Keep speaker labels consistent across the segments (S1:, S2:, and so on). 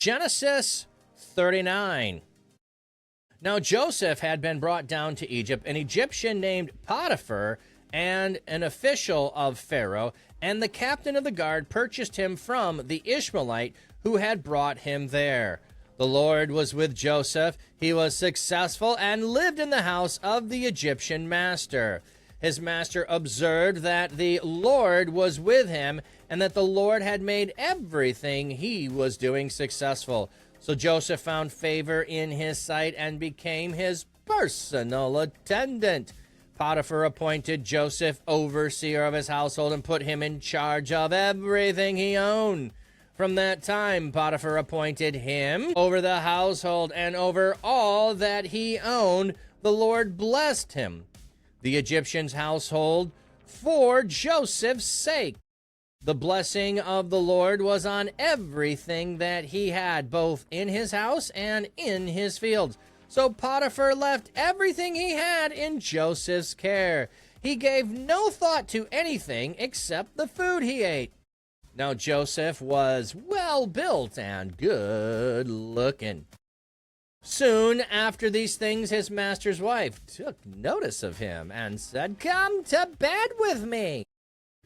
S1: Genesis 39. Now Joseph had been brought down to Egypt, an Egyptian named Potiphar, and an official of Pharaoh, and the captain of the guard purchased him from the Ishmaelite who had brought him there. The Lord was with Joseph. He was successful and lived in the house of the Egyptian master. His master observed that the Lord was with him and that the Lord had made everything he was doing successful. So Joseph found favor in his sight and became his personal attendant. Potiphar appointed Joseph overseer of his household and put him in charge of everything he owned. From that time, Potiphar appointed him over the household and over all that he owned. The Lord blessed him, the Egyptian's household, for Joseph's sake. The blessing of the Lord was on everything that he had, both in his house and in his fields. So Potiphar left everything he had in Joseph's care. He gave no thought to anything except the food he ate. Now Joseph was well built and good looking. Soon after these things, his master's wife took notice of him and said, "Come to bed with me."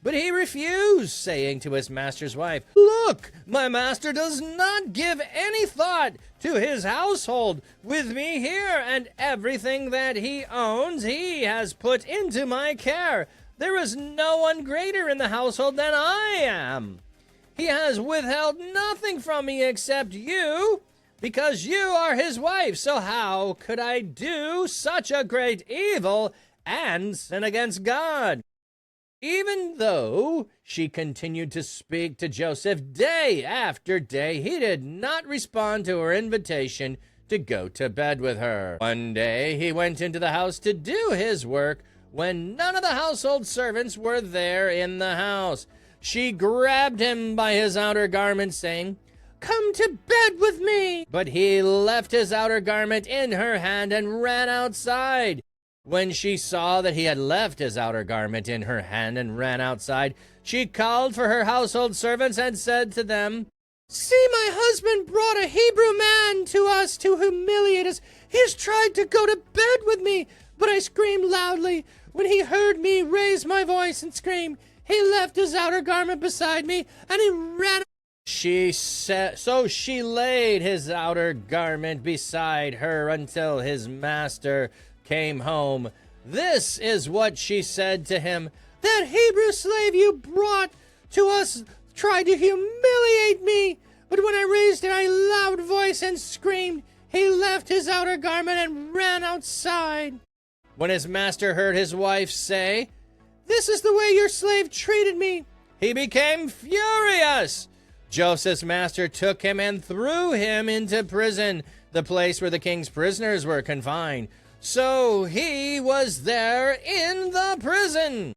S1: But he refused, saying to his master's wife, "Look, my master does not give any thought to his household with me here, and everything that he owns he has put into my care. There is no one greater in the household than I am. He has withheld nothing from me except you, because you are his wife. So how could I do such a great evil and sin against God?" Even though she continued to speak to Joseph day after day, he did not respond to her invitation to go to bed with her. One day he went into the house to do his work when none of the household servants were there in the house. She grabbed him by his outer garment, saying, "Come to bed with me." But he left his outer garment in her hand and ran outside. When she saw that he had left his outer garment in her hand and ran outside, she called for her household servants and said to them, "See, my husband brought a Hebrew man to us to humiliate us. He has tried to go to bed with me, but I screamed loudly. When he heard me raise my voice and scream, he left his outer garment beside me and he ran." So she laid his outer garment beside her until his master came home. This is what she said to him: "That Hebrew slave you brought to us tried to humiliate me, but when I raised a loud voice and screamed, he left his outer garment and ran outside." When his master heard his wife say, "This is the way your slave treated me," he became furious. Joseph's master took him and threw him into prison, the place where the king's prisoners were confined. So he was there in the prison.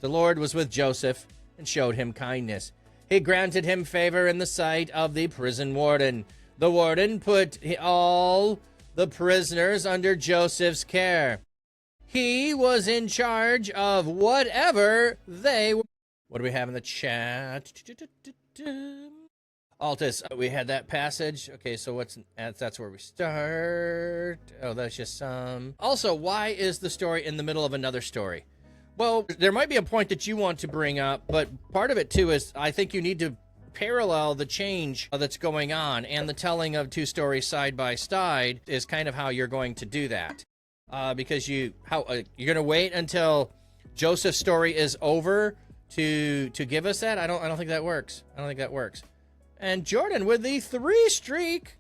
S1: The Lord was with Joseph and showed him kindness. He granted him favor in the sight of the prison warden. The warden put all the prisoners under Joseph's care. He was in charge of whatever they were. What do we have in the chat? Altus, we had that passage. Okay, so that's where we start. Oh, that's just some. Also, why is the story in the middle of another story? Well, there might be a point that you want to bring up, but part of it too is I think you need to parallel the change that's going on, and the telling of two stories side by side is kind of how you're going to do that. Because you're going to wait until Joseph's story is over to give us that. I don't think that works. I don't think that works. And Jordan with the 3 streak.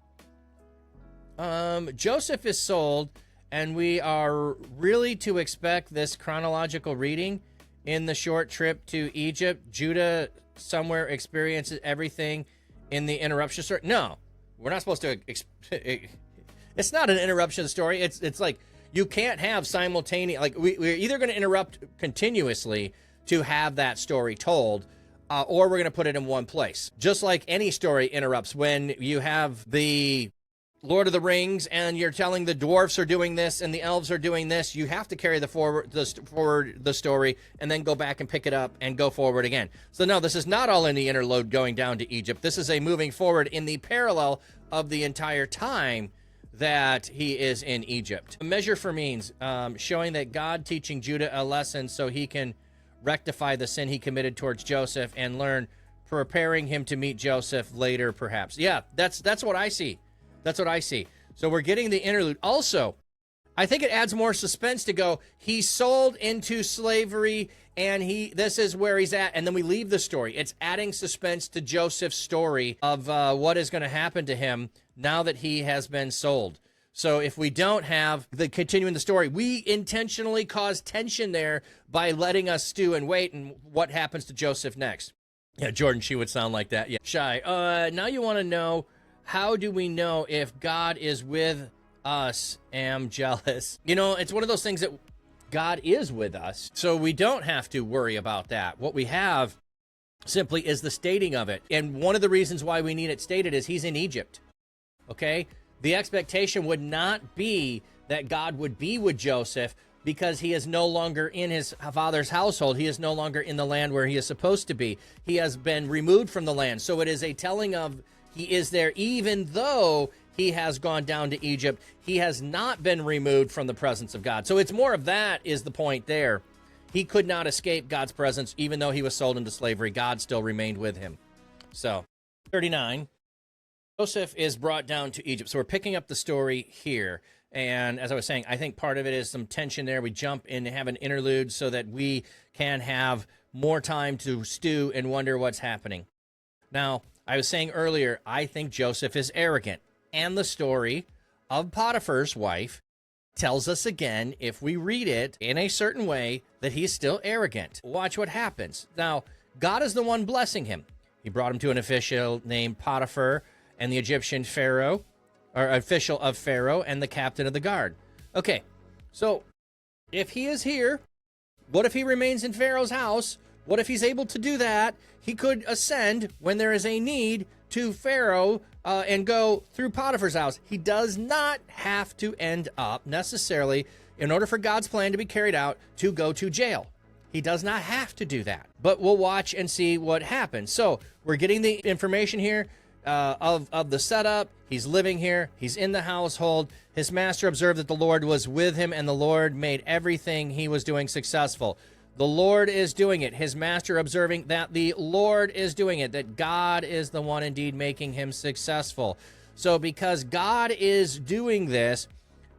S1: Joseph is sold, and we are really to expect this chronological reading in the short trip to Egypt. Judah somewhere experiences everything in the interruption story. No, we're not supposed to. It's not an interruption story. It's like you can't have simultaneous. Like we're either going to interrupt continuously to have that story told. Or we're going to put it in one place. Just like any story interrupts when you have the Lord of the Rings and you're telling the dwarfs are doing this and the elves are doing this, you have to carry the story and then go back and pick it up and go forward again. So no, this is not all in the interlude going down to Egypt. This is a moving forward in the parallel of the entire time that he is in Egypt. A measure for means, showing that God teaching Judah a lesson so he can rectify the sin he committed towards Joseph and learn, preparing him to meet Joseph later, perhaps. Yeah, that's what I see. That's what I see. So we're getting the interlude. Also, I think it adds more suspense to go, he's sold into slavery and this is where he's at. And then we leave the story. It's adding suspense to Joseph's story of what is going to happen to him now that he has been sold. So if we don't have the continuing the story, we intentionally cause tension there by letting us stew and wait and what happens to Joseph next. Yeah, Jordan, she would sound like that. Yeah, Shy. Now you want to know, how do we know if God is with us? Am jealous. You know, it's one of those things that God is with us, so we don't have to worry about that. What we have simply is the stating of it. And one of the reasons why we need it stated is he's in Egypt. Okay? The expectation would not be that God would be with Joseph because he is no longer in his father's household. He is no longer in the land where he is supposed to be. He has been removed from the land. So it is a telling of he is there even though he has gone down to Egypt. He has not been removed from the presence of God. So it's more of that is the point there. He could not escape God's presence even though he was sold into slavery. God still remained with him. So 39. Joseph is brought down to Egypt. So we're picking up the story here. And as I was saying, I think part of it is some tension there. We jump in and have an interlude so that we can have more time to stew and wonder what's happening. Now, I was saying earlier, I think Joseph is arrogant. And the story of Potiphar's wife tells us again, if we read it in a certain way, that he's still arrogant. Watch what happens. Now, God is the one blessing him. He brought him to an official named Potiphar, and the Egyptian Pharaoh, or official of Pharaoh, and the captain of the guard. Okay, so if he is here, what if he remains in Pharaoh's house? What if he's able to do that? He could ascend when there is a need to Pharaoh and go through Potiphar's house. He does not have to end up necessarily, in order for God's plan to be carried out, to go to jail. He does not have to do that. But we'll watch and see what happens. So we're getting the information here. Of the setup. He's living here. He's in the household. His master observed that the Lord was with him, and the Lord made everything he was doing successful. The Lord is doing it. His master observing that the Lord is doing it, that God is the one indeed making him successful. So because God is doing this,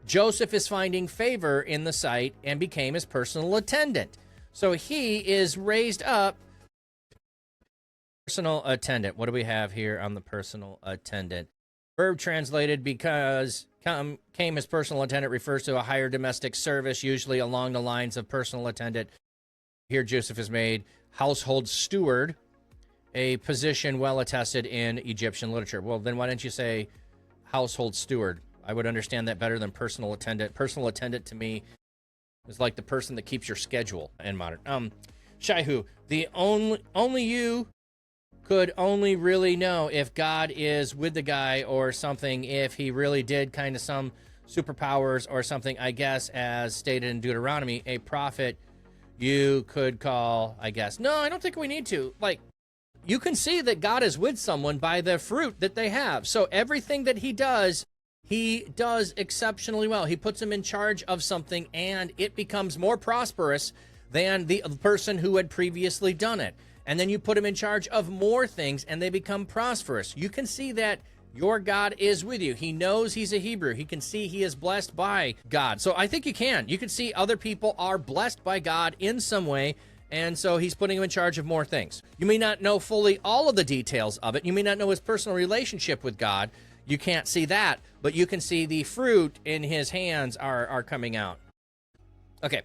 S1: Joseph is finding favor in the sight and became his personal attendant. So he is raised up. Personal attendant. What do we have here on the personal attendant? Verb translated because came as personal attendant refers to a higher domestic service, usually along the lines of personal attendant. Here Joseph is made household steward, a position well attested in Egyptian literature. Well, then why didn't you say household steward? I would understand that better than personal attendant. Personal attendant to me is like the person that keeps your schedule in modern. Shaihu, the only you could only really know if God is with the guy or something, if he really did kind of some superpowers or something, I guess, as stated in Deuteronomy, a prophet you could call, I guess. No, I don't think we need to. Like, you can see that God is with someone by the fruit that they have. So everything that he does exceptionally well. He puts him in charge of something, and it becomes more prosperous than the person who had previously done it. And then you put him in charge of more things, and they become prosperous. You can see that your God is with you. He knows he's a Hebrew. He can see he is blessed by God. So I think you can. You can see other people are blessed by God in some way, and so he's putting him in charge of more things. You may not know fully all of the details of it. You may not know his personal relationship with God. You can't see that, but you can see the fruit in his hands are coming out. Okay,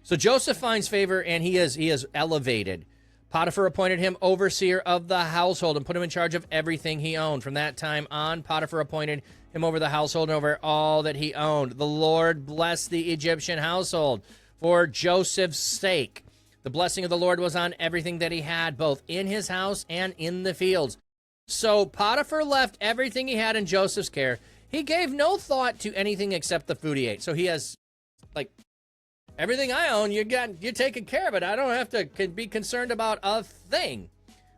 S1: so Joseph finds favor, and he is elevated. Potiphar appointed him overseer of the household and put him in charge of everything he owned. From that time on, Potiphar appointed him over the household and over all that he owned. The Lord blessed the Egyptian household for Joseph's sake. The blessing of the Lord was on everything that he had, both in his house and in the fields. So Potiphar left everything he had in Joseph's care. He gave no thought to anything except the food he ate. So he has, like, everything I own, you're taking care of it. I don't have to be concerned about a thing.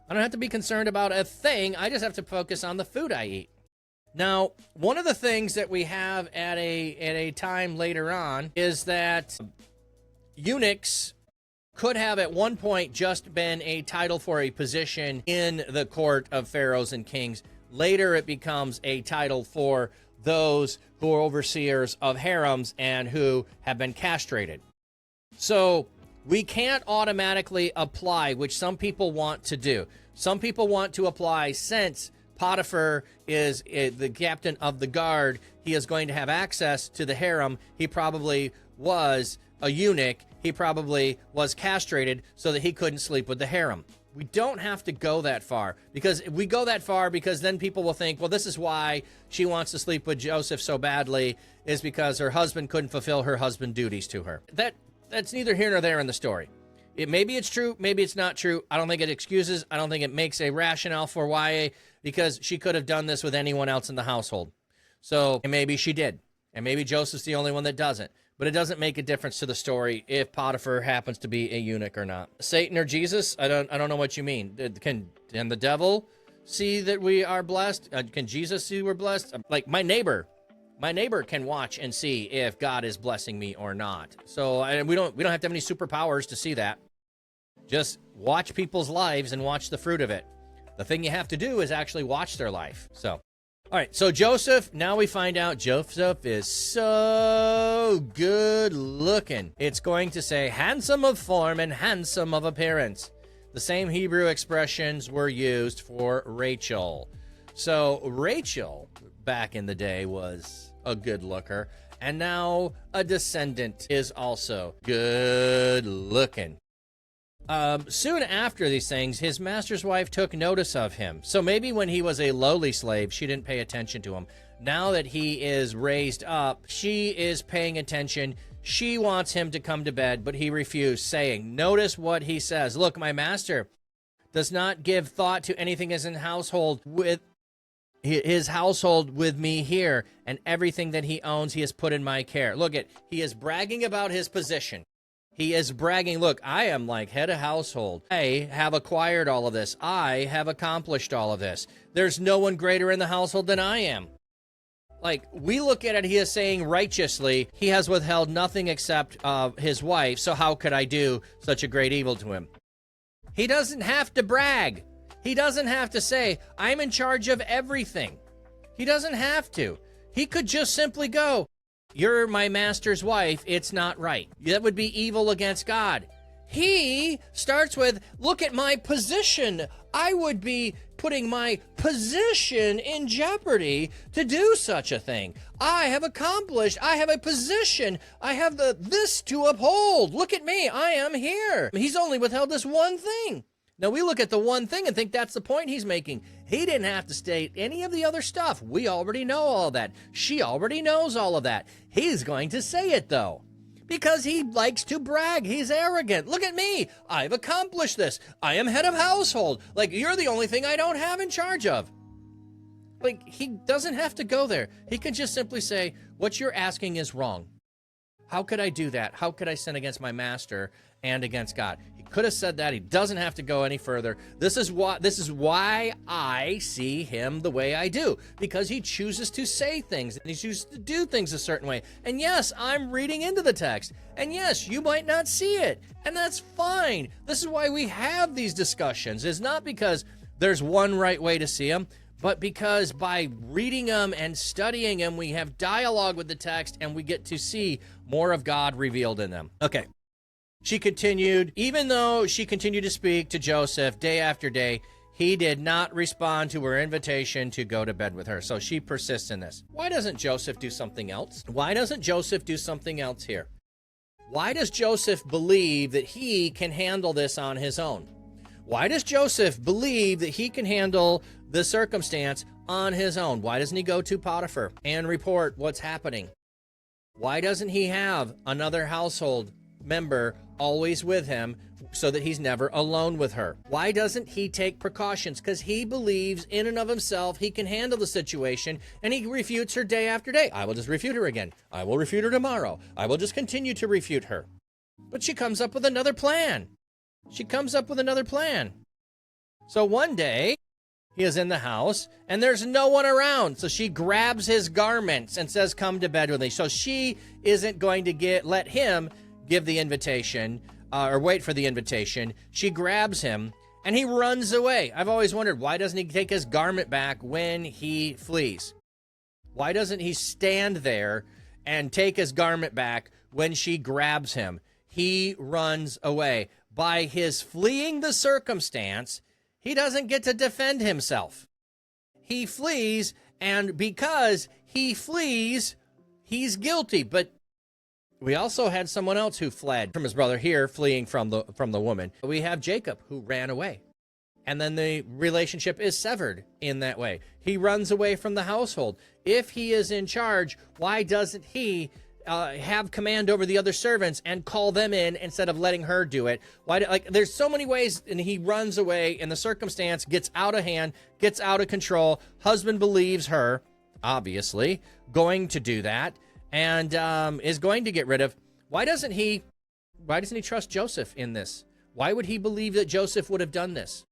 S1: I don't have to be concerned about a thing. I just have to focus on the food I eat. Now, one of the things that we have at a time later on is that eunuchs could have at one point just been a title for a position in the court of pharaohs and kings. Later, it becomes a title for those who are overseers of harems and who have been castrated. So we can't automatically apply, which some people want to do. Some people want to apply, since Potiphar is the captain of the guard, he is going to have access to the harem. He probably was a eunuch. He probably was castrated so that he couldn't sleep with the harem. We don't have to go that far, because if we go that far, because then people will think, well, this is why she wants to sleep with Joseph so badly, is because her husband couldn't fulfill her husband duties to her. That's neither here nor there in the story. Maybe it's true, maybe it's not true. I don't think it excuses. I don't think it makes a rationale for why, because she could have done this with anyone else in the household. So, and maybe she did. And maybe Joseph's the only one that doesn't. But it doesn't make a difference to the story if Potiphar happens to be a eunuch or not. Satan or Jesus? I don't know what you mean. Can the devil see that we are blessed? Can Jesus see we're blessed? Like my neighbor can watch and see if God is blessing me or not. So we don't have to have any superpowers to see that. Just watch people's lives and watch the fruit of it. The thing you have to do is actually watch their life. So. All right, so Joseph, now we find out Joseph is so good looking. It's going to say handsome of form and handsome of appearance. The same Hebrew expressions were used for Rachel. So Rachel, back in the day, was a good looker, and now a descendant is also good looking. Soon after these things, his master's wife took notice of him. So maybe when he was a lowly slave, she didn't pay attention to him. Now that he is raised up, she is paying attention. She wants him to come to bed, but he refused, saying, notice what he says. Look, my master does not give thought to anything as in household with his household with me here, and everything that he owns he has put in my care. Look at, he is bragging about his position. He is bragging, look, I am like head of household. I have acquired all of this. I have accomplished all of this. There's no one greater in the household than I am. Like, we look at it, he is saying righteously, he has withheld nothing except his wife, so how could I do such a great evil to him? He doesn't have to brag. He doesn't have to say, I'm in charge of everything. He doesn't have to. He could just simply go, you're my master's wife, it's not right. That would be evil against God. He starts with, look at my position. I would be putting my position in jeopardy to do such a thing. I have accomplished, I have a position, I have this to uphold. Look at me, I am here. He's only withheld this one thing. Now, we look at the one thing and think that's the point he's making. He didn't have to state any of the other stuff. We already know all of that. She already knows all of that. He's going to say it, though, because he likes to brag. He's arrogant. Look at me. I've accomplished this. I am head of household. Like, you're the only thing I don't have in charge of. Like, he doesn't have to go there. He can just simply say, what you're asking is wrong. How could I do that? How could I sin against my master and against God? He could have said that. He doesn't have to go any further. This is why I see him the way I do, because he chooses to say things and he chooses to do things a certain way. And yes, I'm reading into the text. And yes, you might not see it, and that's fine. This is why we have these discussions. It's not because there's one right way to see them, but because by reading them and studying them, we have dialogue with the text and we get to see more of God revealed in them. Okay. She continued, even though she continued to speak to Joseph day after day, he did not respond to her invitation to go to bed with her. So she persists in this. Why doesn't Joseph do something else? Why doesn't Joseph do something else here? Why does Joseph believe that he can handle this on his own? Why does Joseph believe that he can handle the circumstance on his own? Why doesn't he go to Potiphar and report what's happening? Why doesn't he have another household member always with him so that he's never alone with her? Why doesn't he take precautions? Because he believes in and of himself he can handle the situation, and he refutes her day after day. I will just refute her again. I will refute her tomorrow. I will just continue to refute her. But she comes up with another plan. She comes up with another plan. So one day, He is in the house, and there's no one around. So she grabs his garments and says, come to bed with me. So she isn't going to let him give the invitation or wait for the invitation. She grabs him, and he runs away. I've always wondered, why doesn't he take his garment back when he flees? Why doesn't he stand there and take his garment back when she grabs him? He runs away. By his fleeing the circumstance, he doesn't get to defend himself. He flees, and because he flees, he's guilty. But we also had someone else who fled from his brother here, fleeing from the woman. We have Jacob, who ran away. And then the relationship is severed in that way. He runs away from the household. If he is in charge, why doesn't he have command over the other servants and call them in instead of letting her do it? There's so many ways, and he runs away, and the circumstance gets out of hand, gets out of control. Husband believes her, obviously, going to do that, and is going to get rid of. Why doesn't he trust Joseph in this? Why would he believe that Joseph would have done this?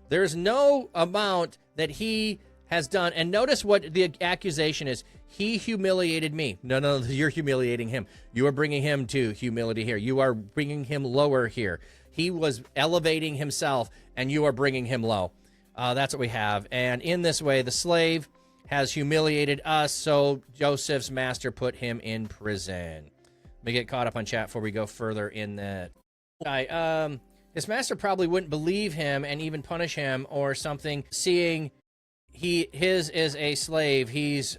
S1: There's no amount that he has done. And notice what the accusation is. He humiliated me. No, you're humiliating him. You are bringing him to humility here. You are bringing him lower here. He was elevating himself, and you are bringing him low. That's what we have. And in this way, the slave has humiliated us, so Joseph's master put him in prison. Let me get caught up on chat before we go further in that. His master probably wouldn't believe him and even punish him or something, seeing his is a slave. He's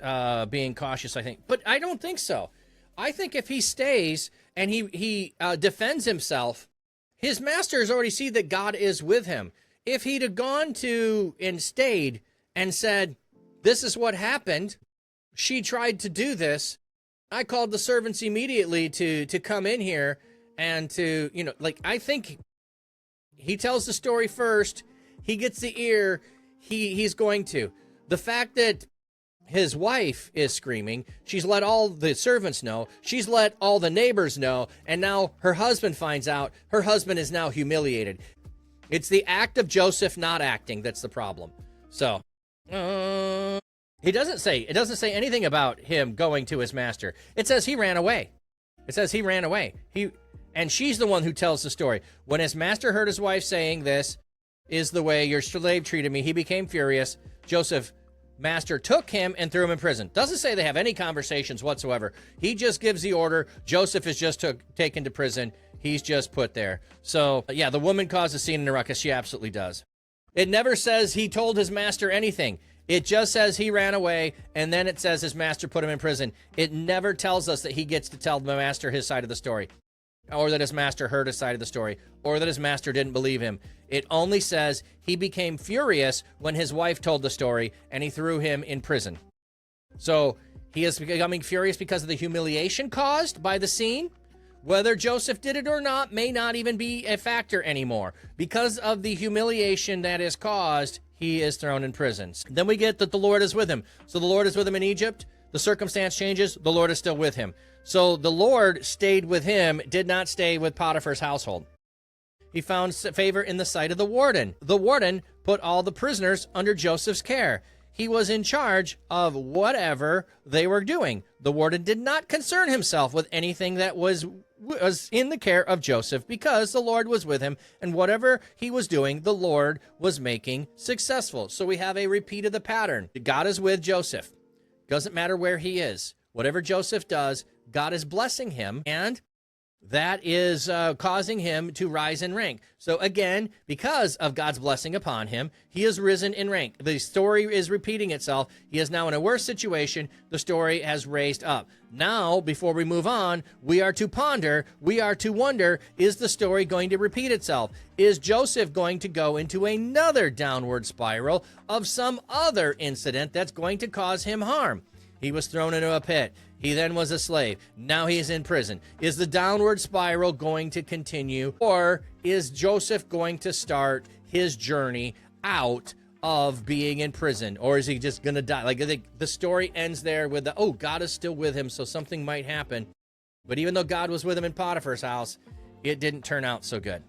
S1: being cautious, I think. But I don't think so. I think if he stays and he defends himself, his master has already seen that God is with him. If he'd have gone to and stayed and said, this is what happened, she tried to do this, I called the servants immediately to come in here and to, I think he tells the story first, he gets the ear, he's going to. The fact that his wife is screaming, she's let all the servants know, she's let all the neighbors know, and now her husband finds out, her husband is now humiliated. It's the act of Joseph not acting that's the problem. So, it doesn't say anything about him going to his master. It says he ran away. And she's the one who tells the story. When his master heard his wife saying, this is the way your slave treated me, he became furious. Joseph, master, took him and threw him in prison. Doesn't say they have any conversations whatsoever. He just gives the order. Joseph is just taken to prison. He's just put there. So, yeah, the woman caused a scene in a ruckus. She absolutely does. It never says he told his master anything. It just says he ran away, and then it says his master put him in prison. It never tells us that he gets to tell the master his side of the story, or that his master heard his side of the story, or that his master didn't believe him. It only says he became furious when his wife told the story, and he threw him in prison. So he is becoming furious because of the humiliation caused by the scene. Whether Joseph did it or not may not even be a factor anymore. Because of the humiliation that is caused, he is thrown in prison. Then we get that the Lord is with him. So the Lord is with him in Egypt. The circumstance changes. The Lord is still with him. So the Lord stayed with him, did not stay with Potiphar's household. He found favor in the sight of the warden. The warden put all the prisoners under Joseph's care. He was in charge of whatever they were doing. The warden did not concern himself with anything that was in the care of Joseph, because the Lord was with him, and whatever he was doing, the Lord was making successful. So we have a repeat of the pattern. God is with Joseph. Doesn't matter where he is. Whatever Joseph does, God is blessing him, and that is causing him to rise in rank. So again, because of God's blessing upon him, he has risen in rank. The story is repeating itself. He is now in a worse situation. The story has raised up. Now, before we move on, we are to ponder, we are to wonder, is the story going to repeat itself? Is Joseph going to go into another downward spiral of some other incident that's going to cause him harm? He was thrown into a pit. He then was a slave. Now he is in prison. Is the downward spiral going to continue? Or is Joseph going to start his journey out of being in prison? Or is he just going to die? Like, the story ends there with God is still with him, so something might happen. But even though God was with him in Potiphar's house, it didn't turn out so good.